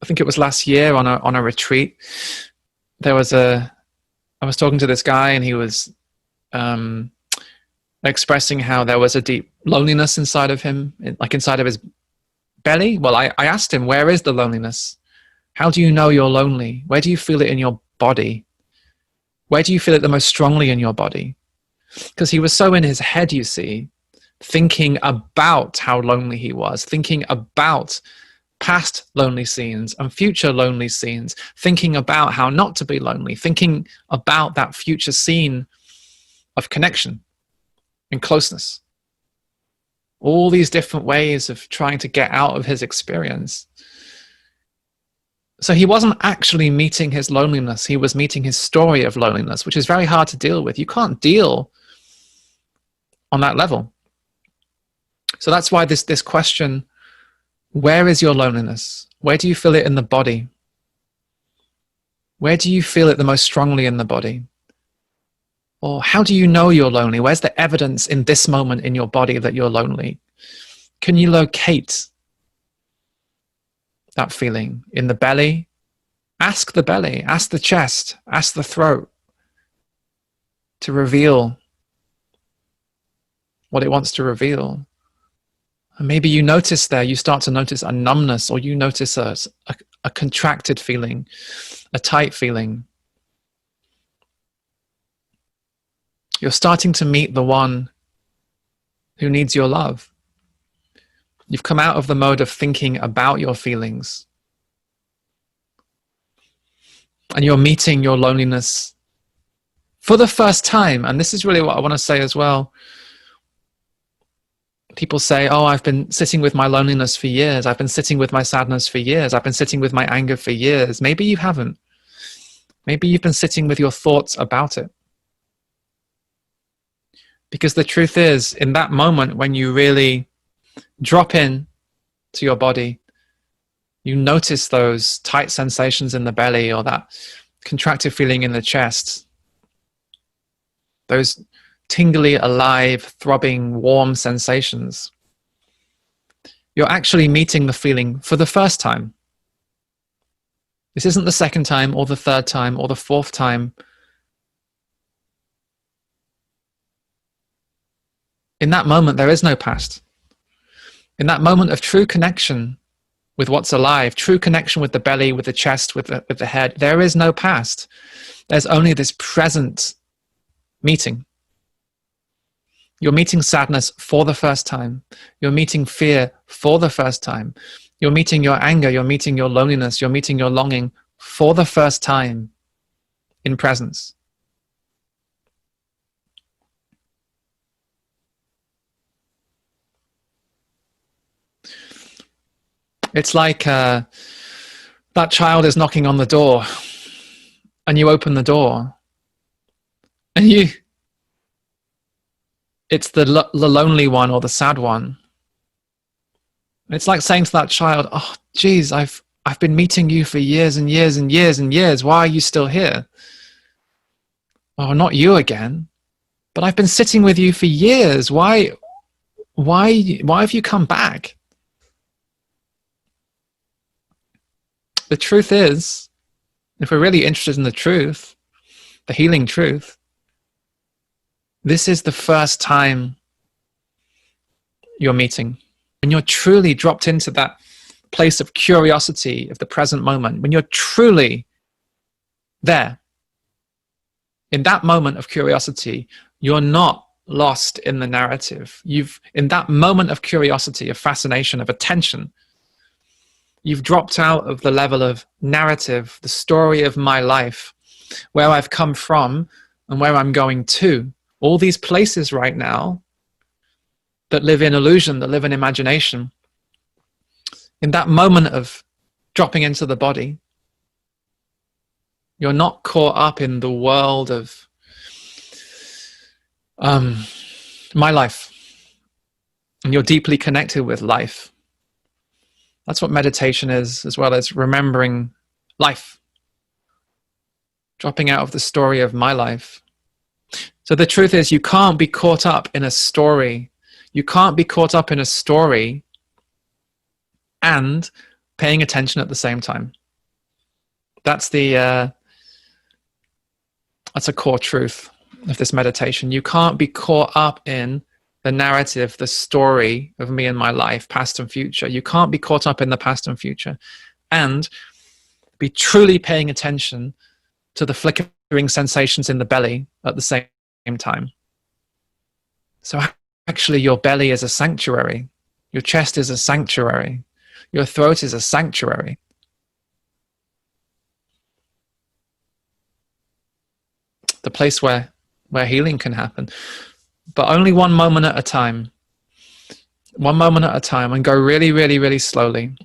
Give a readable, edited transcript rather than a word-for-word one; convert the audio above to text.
I think it was last year on a retreat. I was talking to this guy, and he was expressing how there was a deep loneliness inside of him, like inside of his belly. Well, I asked him, where is the loneliness? How do you know you're lonely? Where do you feel it in your body? Where do you feel it the most strongly in your body? Because he was so in his head, you see, thinking about how lonely he was, thinking about past lonely scenes and future lonely scenes, thinking about how not to be lonely, thinking about that future scene of connection and closeness. All these different ways of trying to get out of his experience. So he wasn't actually meeting his loneliness. He was meeting his story of loneliness, which is very hard to deal with. You can't deal on that level. So that's why this question, where is your loneliness? Where do you feel it in the body? Where do you feel it the most strongly in the body? Or how do you know you're lonely? Where's the evidence in this moment in your body that you're lonely? Can you locate that feeling in the belly? Ask the belly, ask the chest, ask the throat to reveal what it wants to reveal. And maybe you notice there, you start to notice a numbness, or you notice a contracted feeling, a tight feeling. You're starting to meet the one who needs your love. You've come out of the mode of thinking about your feelings. And you're meeting your loneliness for the first time. And this is really what I want to say as well. People say, oh, I've been sitting with my loneliness for years. I've been sitting with my sadness for years. I've been sitting with my anger for years. Maybe you haven't. Maybe you've been sitting with your thoughts about it. Because the truth is, in that moment when you really drop in to your body, you notice those tight sensations in the belly, or that contracted feeling in the chest, those tingly, alive, throbbing, warm sensations. You're actually meeting the feeling for the first time. This isn't the second time, or the third time, or the fourth time. In that moment, there is no past. In that moment of true connection with what's alive, true connection with the belly, with the chest, with the head, there is no past. There's only this present meeting. You're meeting sadness for the first time. You're meeting fear for the first time. You're meeting your anger. You're meeting your loneliness. You're meeting your longing for the first time in presence. It's like that child is knocking on the door, and you open the door, and it's the lonely one or the sad one. It's like saying to that child, oh, geez, I've been meeting you for years and years and years and years. Why are you still here? Oh, not you again. But I've been sitting with you for years. Why have you come back? The truth is, if we're really interested in the truth, the healing truth, this is the first time you're meeting. When you're truly dropped into that place of curiosity of the present moment, when you're truly there, in that moment of curiosity, you're not lost in the narrative. In that moment of curiosity, of fascination, of attention, you've dropped out of the level of narrative, the story of my life, where I've come from and where I'm going to. All these places right now that live in illusion, that live in imagination. In that moment of dropping into the body, you're not caught up in the world of my life. And you're deeply connected with life. That's what meditation is, as well as remembering life. Dropping out of the story of my life. So the truth is, you can't be caught up in a story. You can't be caught up in a story and paying attention at the same time. That's the that's a core truth of this meditation. You can't be caught up in the narrative, the story of me and my life, past and future. You can't be caught up in the past and future and be truly paying attention to the flickering sensations in the belly at the same time. So actually your belly is a sanctuary. Your chest is a sanctuary. Your throat is a sanctuary. The place where healing can happen. But only one moment at a time. One moment at a time, and go really, really, really slowly.